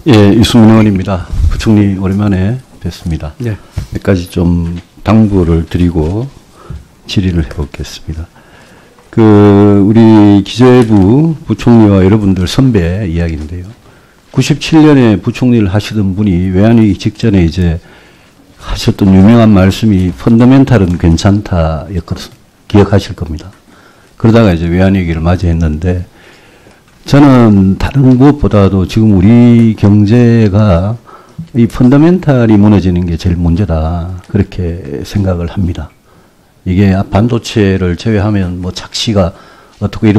예, 유승민 의원입니다. 부총리 오랜만에 뵙습니다. 네. 몇 가지 좀 당부를 드리고 질의를 해보겠습니다. 우리 기재부 부총리와 여러분들 선배 이야기인데요. 97년에 부총리를 하시던 분이 외환위기 직전에 이제 하셨던 유명한 말씀이 펀더멘탈은 괜찮다 였거든. 기억하실 겁니다. 그러다가 이제 외환위기를 맞이했는데 저는 다른 무엇보다도 지금 우리 경제가 이 펀더멘탈이 무너지는 게 제일 문제다. 그렇게 생각을 합니다. 이게 반도체를 제외하면 뭐 착시가 어떻게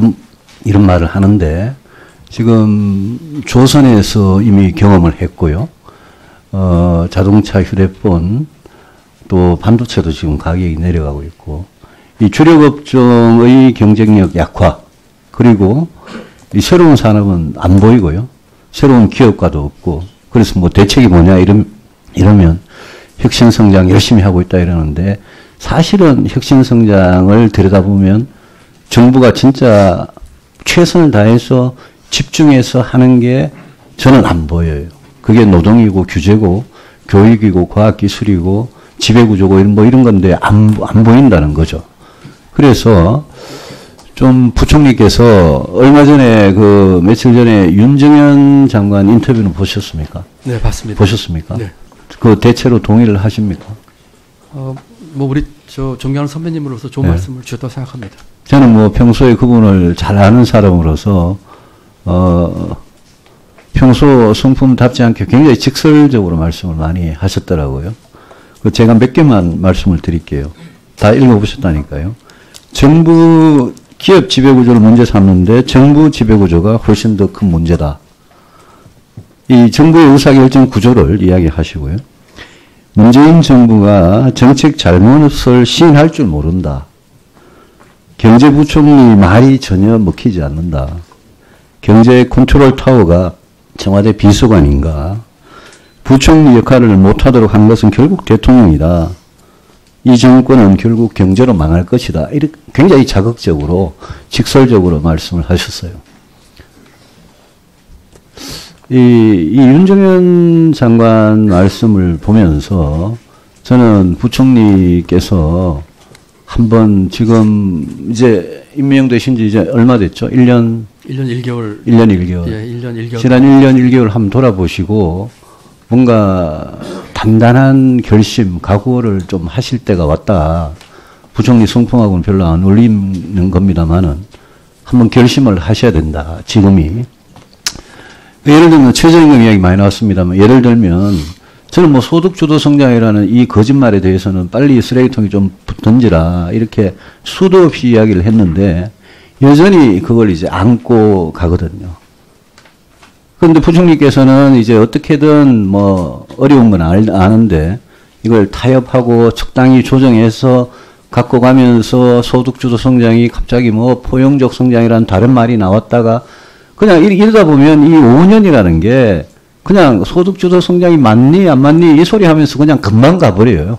이런 말을 하는데 지금 조선에서 이미 경험을 했고요. 자동차, 휴대폰, 또 반도체도 지금 가격이 내려가고 있고 이 주력 업종의 경쟁력 약화 그리고 이 새로운 산업은 안 보이고요. 새로운 기업가도 없고 그래서 뭐 대책이 뭐냐 이러면 혁신성장 열심히 하고 있다 이러는데 사실은 혁신성장을 들여다보면 정부가 진짜 최선을 다해서 집중해서 하는 게 저는 안 보여요. 그게 노동이고 규제고 교육이고 과학기술이고 지배구조고 이런 건데 안 보인다는 거죠. 그래서 좀 부총리께서 얼마 전에 며칠 전에 윤정현 장관 인터뷰는 보셨습니까? 네, 봤습니다. 보셨습니까? 네. 그 대체로 동의를 하십니까? 뭐 우리 존경하는 선배님으로서 좋은 네. 말씀을 주셨다고 생각합니다. 저는 뭐 평소에 그분을 잘 아는 사람으로서 평소 성품답지 않게 굉장히 직설적으로 말씀을 많이 하셨더라고요. 제가 몇 개만 말씀을 드릴게요. 다 읽어보셨다니까요. 정부 기업 지배구조를 문제 삼는데 정부 지배구조가 훨씬 더 큰 문제다. 이 정부의 의사결정 구조를 이야기하시고요. 문재인 정부가 정책 잘못을 시인할 줄 모른다. 경제부총리 말이 전혀 먹히지 않는다. 경제 컨트롤 타워가 청와대 비서관인가. 부총리 역할을 못하도록 한 것은 결국 대통령이다. 이 정권은 결국 경제로 망할 것이다. 이렇게 굉장히 자극적으로 직설적으로 말씀을 하셨어요. 이 윤정현 장관 말씀을 보면서 저는 부총리께서 한번 지금 이제 임명되신 지 이제 얼마 됐죠? 1년 1년 1개월. 1년 1개월. 예, 1년 1개월. 지난 1년 1개월 한번 돌아보시고 뭔가 단단한 결심, 각오를 좀 하실 때가 왔다. 부총리 성품하고는 별로 안 어울리는 겁니다만은 한번 결심을 하셔야 된다. 지금이. 예를 들면 최저임금 이야기 많이 나왔습니다만 예를 들면 저는 뭐 소득주도 성장이라는 이 거짓말에 대해서는 빨리 쓰레기통에 좀 던지라 이렇게 수도 없이 이야기를 했는데 여전히 그걸 이제 안고 가거든요. 그런데 부총리께서는 이제 어떻게든 뭐 어려운 건 아는데 이걸 타협하고 적당히 조정해서 갖고 가면서 소득주도 성장이 갑자기 뭐 포용적 성장이라는 다른 말이 나왔다가 그냥 이러다 보면 이 5년이라는 게 그냥 소득주도 성장이 맞니 안 맞니 이 소리 하면서 그냥 금방 가버려요.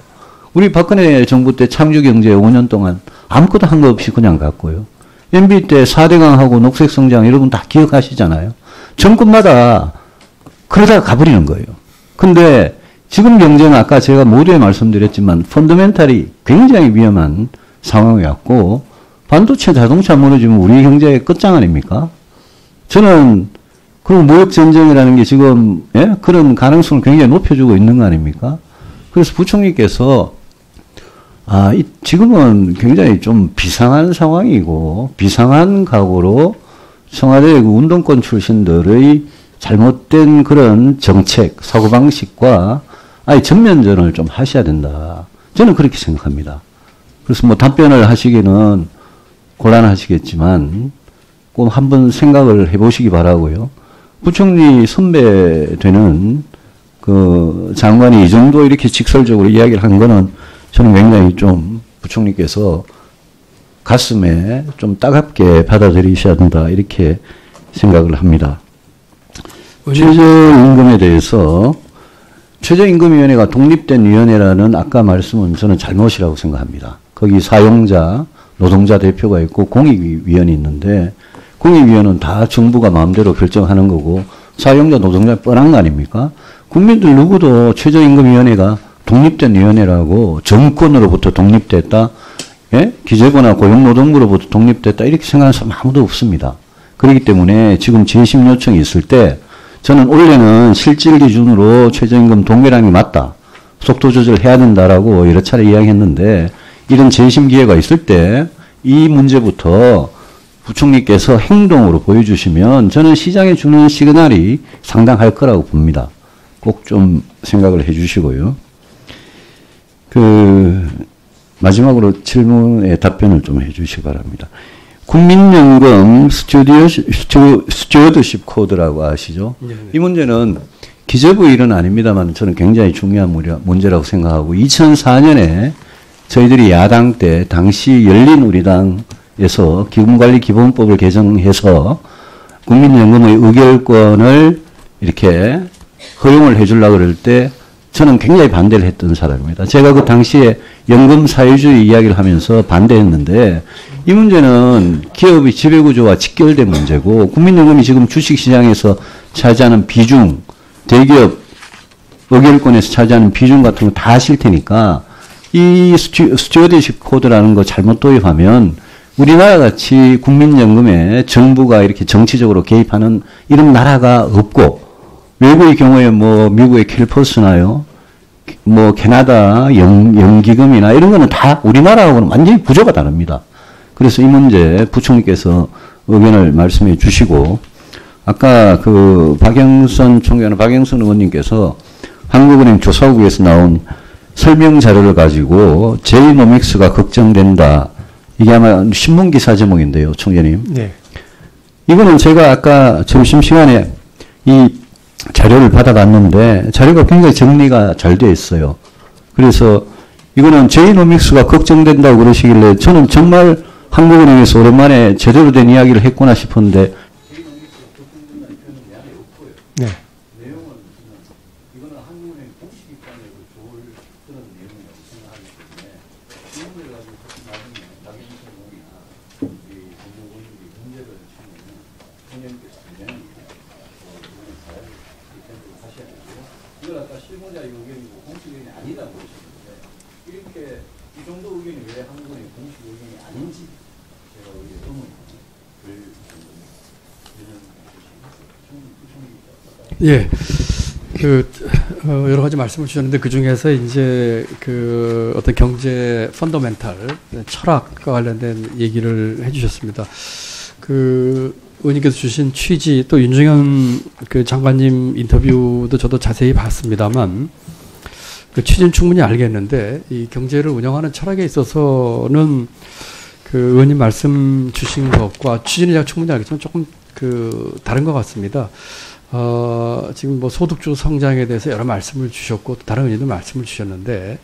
우리 박근혜 정부 때 창조경제 5년 동안 아무것도 한 거 없이 그냥 갔고요. MB 때 4대강하고 녹색성장 여러분 다 기억하시잖아요. 정권마다 그러다가 가버리는 거예요. 근데 지금 경제는 아까 제가 모두에 말씀드렸지만 펀더멘탈이 굉장히 위험한 상황이 왔고 반도체 자동차 무너지면 우리 경제의 끝장 아닙니까? 저는 그럼 무역전쟁이라는 게 지금 그런 가능성을 굉장히 높여주고 있는 거 아닙니까? 그래서 부총리께서 지금은 굉장히 좀 비상한 상황이고 비상한 각오로 청와대 운동권 출신들의 잘못된 그런 정책, 사고방식과 전면전을 좀 하셔야 된다. 저는 그렇게 생각합니다. 그래서 뭐 답변을 하시기는 곤란하시겠지만 꼭 한번 생각을 해보시기 바라고요. 부총리 선배 되는 그 장관이 이 정도 이렇게 직설적으로 이야기를 한 거는 저는 굉장히 좀 부총리께서 가슴에 좀 따갑게 받아들이셔야 된다 이렇게 생각을 합니다. 최저임금에 대해서 최저임금위원회가 독립된 위원회라는 아까 말씀은 저는 잘못이라고 생각합니다. 거기 사용자, 노동자 대표가 있고 공익위원이 있는데 공익위원은 다 정부가 마음대로 결정하는 거고 사용자, 노동자 뻔한 거 아닙니까? 국민들 누구도 최저임금위원회가 독립된 위원회라고 정권으로부터 독립됐다, 예? 기재부나 고용노동부로부터 독립됐다 이렇게 생각하는 사람 아무도 없습니다. 그렇기 때문에 지금 재심 요청이 있을 때 저는 올해는 실질 기준으로 최저임금 동결함이 맞다. 속도 조절해야 된다라고 여러 차례 이야기했는데 이런 재심 기회가 있을 때 이 문제부터 부총리께서 행동으로 보여주시면 저는 시장에 주는 시그널이 상당할 거라고 봅니다. 꼭 좀 생각을 해 주시고요. 마지막으로 질문에 답변을 좀 해 주시기 바랍니다. 국민연금 스튜어드십 코드라고 아시죠? 네. 이 문제는 기재부 일은 아닙니다만 저는 굉장히 중요한 문제라고 생각하고 2004년에 저희들이 야당 때 당시 열린우리당에서 기금관리기본법을 개정해서 국민연금의 의결권을 이렇게 허용을 해주려고 그럴 때 저는 굉장히 반대를 했던 사람입니다. 제가 그 당시에 연금 사회주의 이야기를 하면서 반대했는데 이 문제는 기업의 지배구조와 직결된 문제고 국민연금이 지금 주식시장에서 차지하는 비중, 대기업 의결권에서 차지하는 비중 같은 거 다 아실 테니까 이 스튜어드십 코드라는 거 잘못 도입하면 우리나라 같이 국민연금에 정부가 이렇게 정치적으로 개입하는 이런 나라가 없고 외국의 경우에 뭐 미국의 캘퍼스나요, 뭐 캐나다 연기금이나 이런 거는 다 우리나라하고는 완전히 구조가 다릅니다. 그래서 이 문제 부총리께서 의견을 말씀해 주시고 아까 박영선 총재나 박영선 의원님께서 한국은행 조사국에서 나온 설명 자료를 가지고 제이노믹스가 걱정된다. 이게 아마 신문기사 제목인데요, 총재님. 네. 이거는 제가 아까 점심시간에 이 자료를 받아봤는데 자료가 굉장히 정리가 잘 되어 있어요. 그래서 이거는 제이노믹스가 걱정된다고 그러시길래 저는 정말 한국은행에서 오랜만에 제대로 된 이야기를 했구나 싶었는데 네. 내용은 이거는 한국은행 공식 입장에서 좋을 그런 내용이라고 생각하기 때문에 이 문제를 가지고 나중에 박영선 의원이나 우리 법무부님이 문제를 치면 총장님께서 굉장히 잘 하셔야 되고요. 이걸 아까 실무자의 의견이고 공식 의견이 아니라고 그러셨는데 이렇게 이 정도 의견이 왜 한국은행 공식 의견이 아닌지 제가 의문을 예. 여러 가지 말씀을 주셨는데 그 중에서 이제 어떤 경제 펀더멘탈, 철학과 관련된 얘기를 해 주셨습니다. 의원님께서 주신 취지, 또 윤중현 장관님 인터뷰도 저도 자세히 봤습니다만 그 취지는 충분히 알겠는데 이 경제를 운영하는 철학에 있어서는 의원님 말씀 주신 것과 취지는 제가 충분히 알겠지만 조금 다른 것 같습니다. 지금 뭐 소득주 성장에 대해서 여러 말씀을 주셨고, 다른 의원님도 말씀을 주셨는데,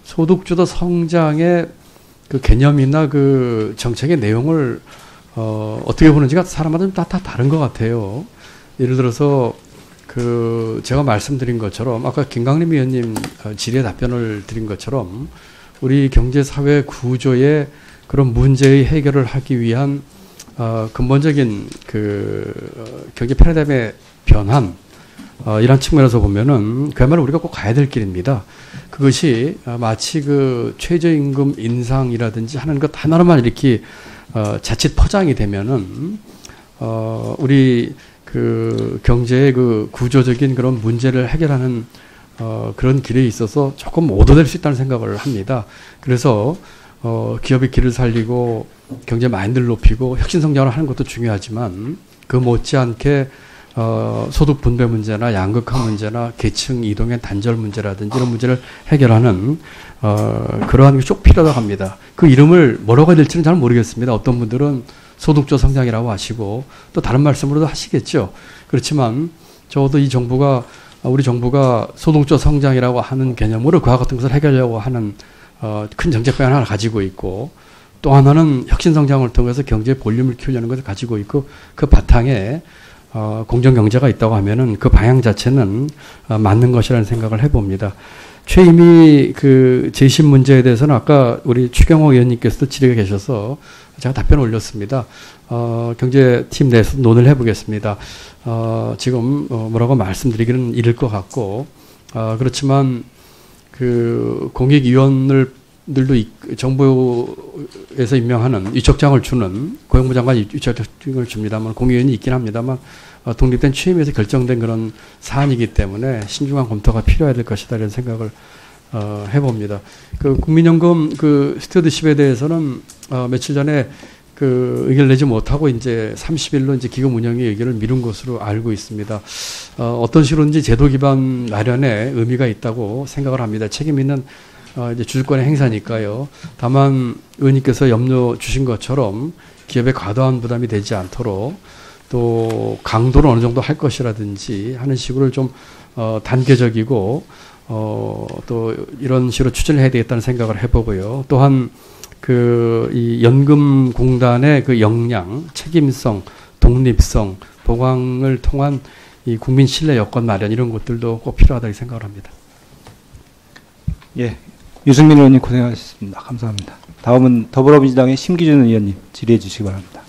소득주도 성장의 개념이나 정책의 내용을, 어떻게 보는지가 사람마다 다 다른 것 같아요. 예를 들어서, 제가 말씀드린 것처럼, 아까 김강림 의원님 질의 답변을 드린 것처럼, 우리 경제사회 구조의 그런 문제의 해결을 하기 위한 근본적인 경제 패러다임의 변환, 이런 측면에서 보면은 그야말로 우리가 꼭 가야 될 길입니다. 그것이 마치 최저임금 인상이라든지 하는 것 하나로만 이렇게 자칫 포장이 되면은 우리 경제의 구조적인 그런 문제를 해결하는 그런 길에 있어서 조금 오도될 수 있다는 생각을 합니다. 그래서 기업의 길을 살리고 경제 마인드를 높이고 혁신 성장을 하는 것도 중요하지만 그 못지않게 소득 분배 문제나 양극화 문제나 계층 이동의 단절 문제라든지 이런 문제를 해결하는 그러한 게 쭉 필요하다고 합니다. 그 이름을 뭐라고 해야 될지는 잘 모르겠습니다. 어떤 분들은 소득주 성장이라고 하시고 또 다른 말씀으로도 하시겠죠. 그렇지만 적어도 우리 정부가 소득주 성장이라고 하는 개념으로 그와 같은 것을 해결하려고 하는 큰 정책 방향을 하나 가지고 있고, 또 하나는 혁신 성장을 통해서 경제 볼륨을 키우려는 것을 가지고 있고, 그 바탕에 공정경제가 있다고 하면은 그 방향 자체는 맞는 것이라는 생각을 해봅니다. 최임희 재심 문제에 대해서는 아까 우리 추경호 의원님께서도 질의가 계셔서 제가 답변을 올렸습니다. 경제팀 내에서 논의를 해보겠습니다. 지금 뭐라고 말씀드리기는 이를 것 같고, 그렇지만 그 공익위원들도 정부에서 임명하는 위촉장을 주는 고용부 장관이 위촉장을 줍니다만 공익위원이 있긴 합니다만 독립된 취임에서 결정된 그런 사안이기 때문에 신중한 검토가 필요해야 될 것이다 이런 생각을 해봅니다. 그 국민연금 그 스튜어드십에 대해서는 며칠 전에 그 의견을 내지 못하고 이제 30일로 이제 기금 운영의 의견을 미룬 것으로 알고 있습니다. 어떤 식으로든지 제도 기반 마련에 의미가 있다고 생각을 합니다. 책임 있는 이제 주주권의 행사니까요. 다만 의원님께서 염려 주신 것처럼 기업에 과도한 부담이 되지 않도록 또 강도를 어느 정도 할 것이라든지 하는 식으로 좀 단계적이고 또 이런 식으로 추진을 해야 되겠다는 생각을 해보고요. 또한 이 연금공단의 그 역량, 책임성, 독립성, 보강을 통한 이 국민 신뢰 여건 마련 이런 것들도 꼭 필요하다고 생각을 합니다. 예, 유승민 의원님 고생하셨습니다. 감사합니다. 다음은 더불어민주당의 심기준 의원님 질의해 주시기 바랍니다.